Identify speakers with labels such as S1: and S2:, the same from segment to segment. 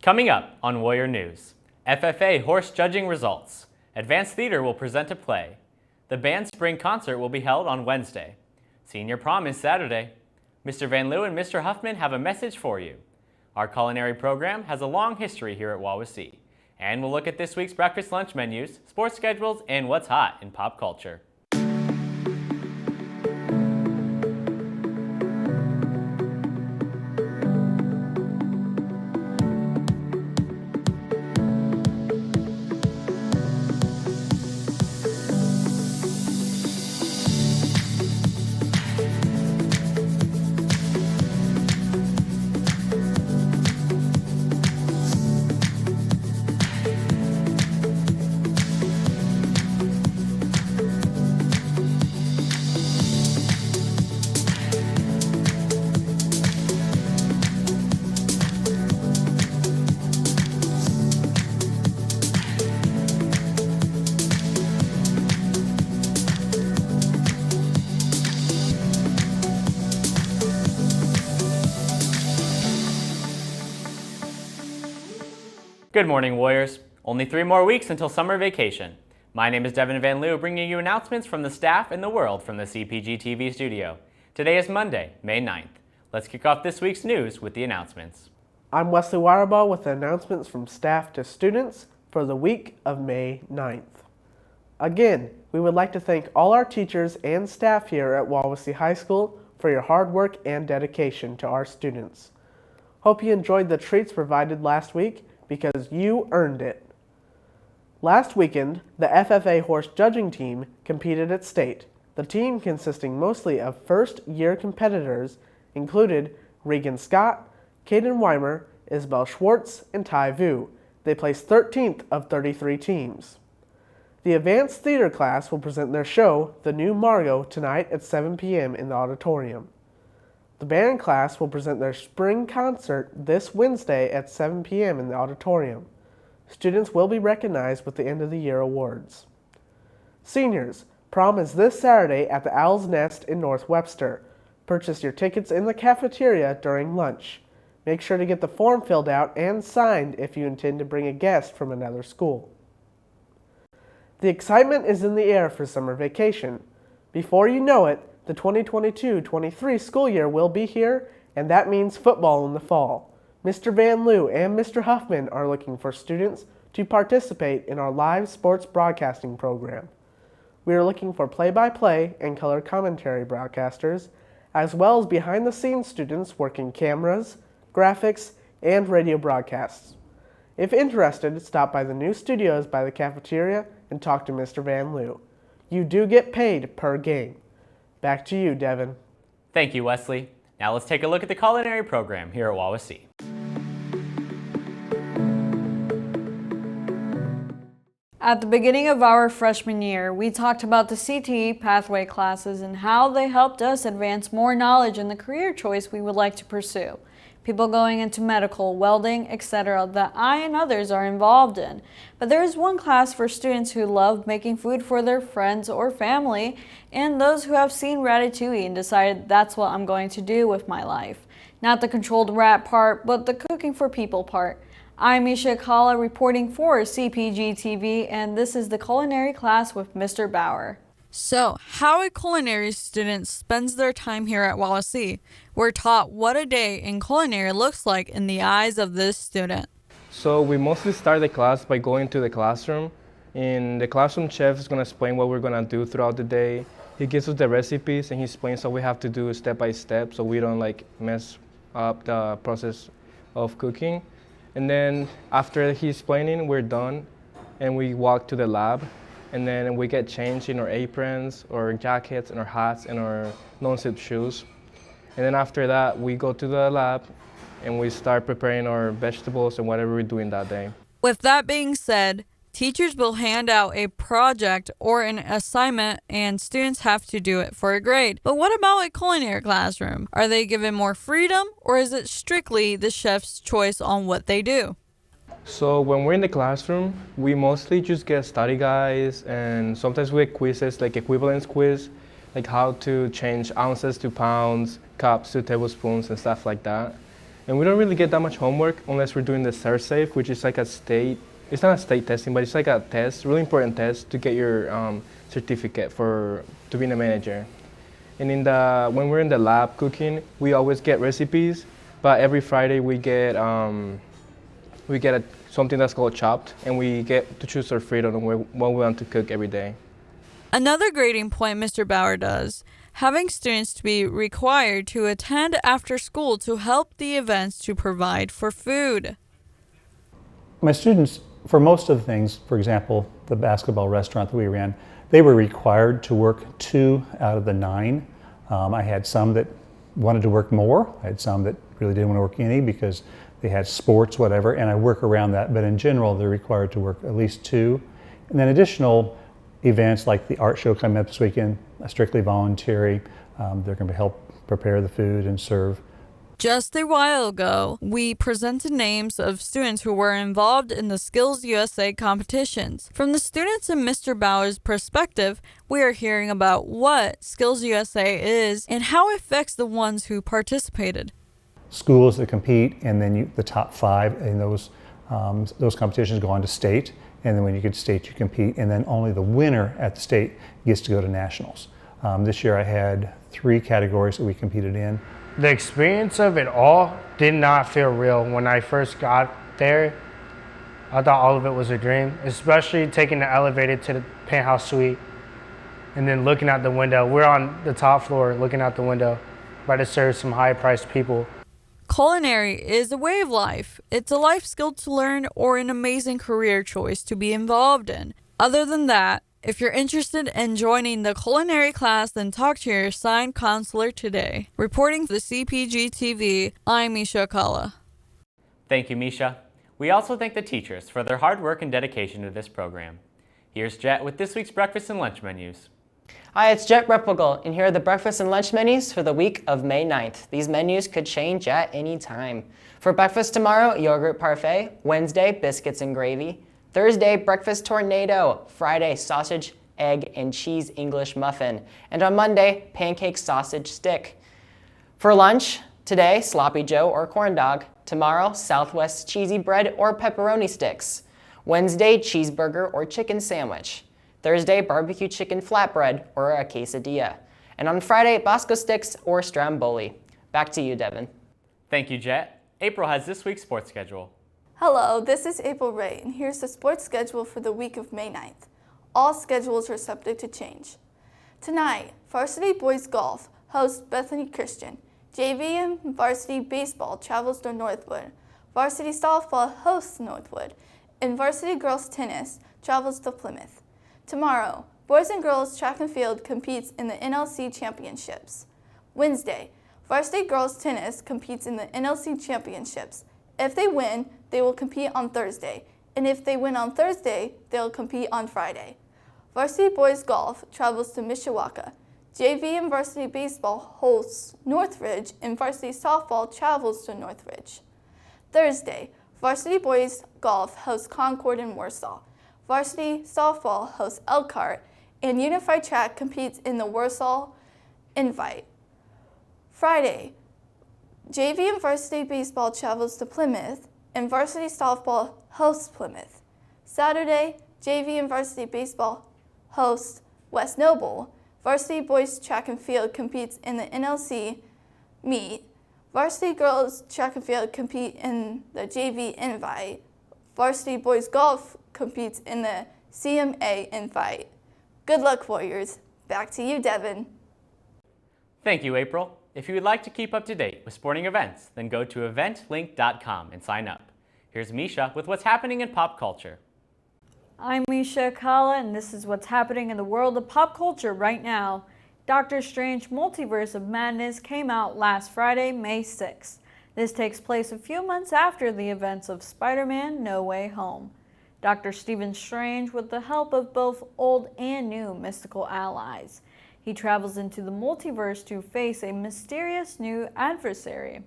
S1: Coming up on Warrior News, FFA horse judging results. Advanced Theater will present a play. The band spring concert will be held on Wednesday. Senior prom is Saturday. Mr. Van Leeuw and Mr. Huffman have a message for you. Our culinary program has a long history here at Wawasee. And we'll look at this week's breakfast lunch menus, sports schedules, and what's hot in pop culture. Good morning, Warriors. Only 3 more weeks until summer vacation. My name is Devin Van Leeuw, bringing you announcements from the staff and the world from the CPG-TV studio. Today is Monday, May 9th. Let's kick off this week's news with the announcements.
S2: I'm Wesley Wirebaugh with the announcements from staff to students for the week of May 9th. Again, we would like to thank all our teachers and staff here at Wawasee High School for your hard work and dedication to our students. Hope you enjoyed the treats provided last week, because you earned it. Last weekend, the FFA horse judging team competed at state. The team, consisting mostly of first-year competitors, included Regan Scott, Caden Weimer, Isabel Schwartz, and Ty Vu. They placed 13th of 33 teams. The Advanced Theater class will present their show, The New Margot, tonight at 7 p.m. in the auditorium. The band class will present their spring concert this Wednesday at 7 p.m. in the auditorium. Students will be recognized with the end of the year awards. Seniors, prom is this Saturday at the Owl's Nest in North Webster. Purchase your tickets in the cafeteria during lunch. Make sure to get the form filled out and signed if you intend to bring a guest from another school. The excitement is in the air for summer vacation. Before you know it, the 2022-23 school year will be here, and that means football in the fall. Mr. Van Leeuw and Mr. Huffman are looking for students to participate in our live sports broadcasting program. We are looking for play-by-play and color commentary broadcasters, as well as behind-the-scenes students working cameras, graphics, and radio broadcasts. If interested, stop by the new studios by the cafeteria and talk to Mr. Van Leeuw. You do get paid per game. Back to you, Devin.
S1: Thank you, Wesley. Now let's take a look at the culinary program here at Wawasee.
S3: At the beginning of our freshman year, we talked about the CTE pathway classes and how they helped us advance more knowledge in the career choice we would like to pursue. People going into medical, welding, etc. that I and others are involved in. But there is one class for students who love making food for their friends or family, and those who have seen Ratatouille and decided that's what I'm going to do with my life. Not the controlled rat part, but the cooking for people part. I'm Misha Kala reporting for CPG-TV, and this is the culinary class with Mr. Bauer. So, how a culinary student spends their time here at Wawasee. We're taught what a day in culinary looks like in the eyes of this student.
S4: So we mostly start the class by going to the classroom. In the classroom, chef is going to explain what we're going to do throughout the day. He gives us the recipes and he explains what we have to do step by step so we don't mess up the process of cooking. And then after he's explaining, we're done and we walk to the lab. And then we get changed in our aprons, our jackets, and our hats, and our non-slip shoes. And then after that, we go to the lab and we start preparing our vegetables and whatever we're doing that day.
S3: With that being said, teachers will hand out a project or an assignment and students have to do it for a grade. But what about a culinary classroom? Are they given more freedom or is it strictly the chef's choice on what they do?
S4: So when we're in the classroom, we mostly just get study guides and sometimes we get quizzes like equivalence quiz, like how to change ounces to pounds, cups to tablespoons and stuff like that. And we don't really get that much homework unless we're doing the SERSAFE, which is like a state, it's not a state testing, but it's like a test, really important test to get your certificate to being a manager. And when we're in the lab cooking, we always get recipes, but every Friday we get something that's called Chopped, and we get to choose our freedom on what we want to cook every day.
S3: Another grading point Mr. Bauer does, having students to be required to attend after school to help the events to provide for food.
S5: My students, for most of the things, for example, the basketball restaurant that we ran, they were required to work 2 out of the 9. I had some that wanted to work more. I had some that really didn't want to work any because they had sports, whatever, and I work around that. But in general, they're required to work at least 2. And then additional events like the art show coming up this weekend, strictly voluntary. They're going to help prepare the food and serve.
S3: Just a while ago, we presented names of students who were involved in the Skills USA competitions. From the students and Mr. Bauer's perspective, we are hearing about what Skills USA is and how it affects the ones who participated.
S5: Schools that compete, and then the top 5 in those competitions go on to state. And then when you get to state, you compete, and then only the winner at the state gets to go to nationals. This year I had 3 categories that we competed in.
S6: The experience of it all did not feel real. When I first got there, I thought all of it was a dream, especially taking the elevator to the penthouse suite and then looking out the window. We're on the top floor looking out the window, about to serve some high-priced people.
S3: Culinary is a way of life. It's a life skill to learn or an amazing career choice to be involved in. Other than that, if you're interested in joining the culinary class, then talk to your assigned counselor today. Reporting for the CPG-TV, I'm Misha Kala.
S1: Thank you, Misha. We also thank the teachers for their hard work and dedication to this program. Here's Jet with this week's breakfast and lunch menus.
S7: Hi, it's Jet Repligal, and here are the breakfast and lunch menus for the week of May 9th. These menus could change at any time. For breakfast tomorrow, yogurt parfait. Wednesday, biscuits and gravy. Thursday, breakfast tornado. Friday, sausage, egg, and cheese English muffin. And on Monday, pancake sausage stick. For lunch, today, sloppy joe or corn dog. Tomorrow, Southwest cheesy bread or pepperoni sticks. Wednesday, cheeseburger or chicken sandwich. Thursday, barbecue chicken flatbread or a quesadilla. And on Friday, Bosco sticks or stromboli. Back to you, Devin.
S1: Thank you, Jet. April has this week's sports schedule.
S8: Hello, this is April Ray, and here's the sports schedule for the week of May 9th. All schedules are subject to change. Tonight, varsity boys golf hosts Bethany Christian. JV and varsity baseball travels to Northwood. Varsity softball hosts Northwood. And varsity girls tennis travels to Plymouth. Tomorrow, boys and girls track and field competes in the NLC championships. Wednesday, varsity girls tennis competes in the NLC championships. If they win, they will compete on Thursday, and if they win on Thursday, they'll compete on Friday. Varsity boys golf travels to Mishawaka. JV and varsity baseball hosts Northridge, and varsity softball travels to Northridge. Thursday, varsity boys golf hosts Concord and Warsaw. Varsity softball hosts Elkhart, and Unified Track competes in the Warsaw Invite. Friday, JV and varsity baseball travels to Plymouth, and varsity softball hosts Plymouth. Saturday, JV and varsity baseball hosts West Noble. Varsity boys track and field competes in the NLC meet. Varsity girls track and field compete in the JV Invite. Varsity boys golf competes in the CMA Invite. Good luck, Warriors. Back to you, Devin.
S1: Thank you, April. If you would like to keep up to date with sporting events, then go to eventlink.com and sign up. Here's Misha with what's happening in pop culture.
S3: I'm Misha Kala, and this is what's happening in the world of pop culture right now. Doctor Strange Multiverse of Madness came out last Friday, May 6th. This takes place a few months after the events of Spider-Man No Way Home. Dr. Stephen Strange, with the help of both old and new mystical allies, he travels into the multiverse to face a mysterious new adversary.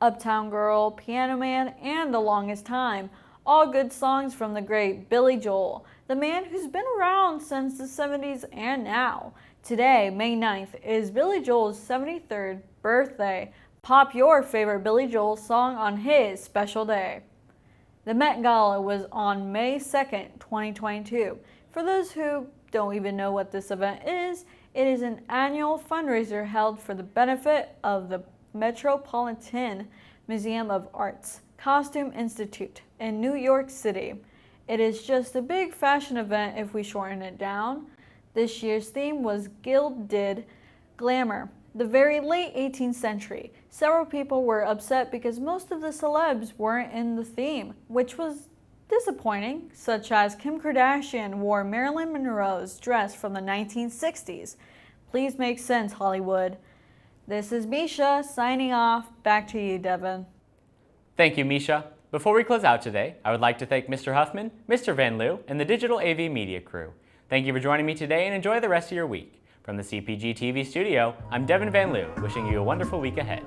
S3: Uptown Girl, Piano Man, and The Longest Time, all good songs from the great Billy Joel, the man who's been around since the 70s and now. Today, May 9th, is Billy Joel's 73rd birthday, Pop your favorite Billy Joel song on his special day. The Met Gala was on May 2nd, 2022. For those who don't even know what this event is, it is an annual fundraiser held for the benefit of the Metropolitan Museum of Art's Costume Institute in New York City. It is just a big fashion event if we shorten it down. This year's theme was Gilded Glamour. The very late 18th century, several people were upset because most of the celebs weren't in the theme, which was disappointing, such as Kim Kardashian wore Marilyn Monroe's dress from the 1960s. Please make sense, Hollywood. This is Misha signing off. Back to you, Devin.
S1: Thank you, Misha. Before we close out today, I would like to thank Mr. Huffman, Mr. Van Loo, and the Digital AV Media crew. Thank you for joining me today and enjoy the rest of your week. From the CPG-TV studio, I'm Devin Van Loo, wishing you a wonderful week ahead.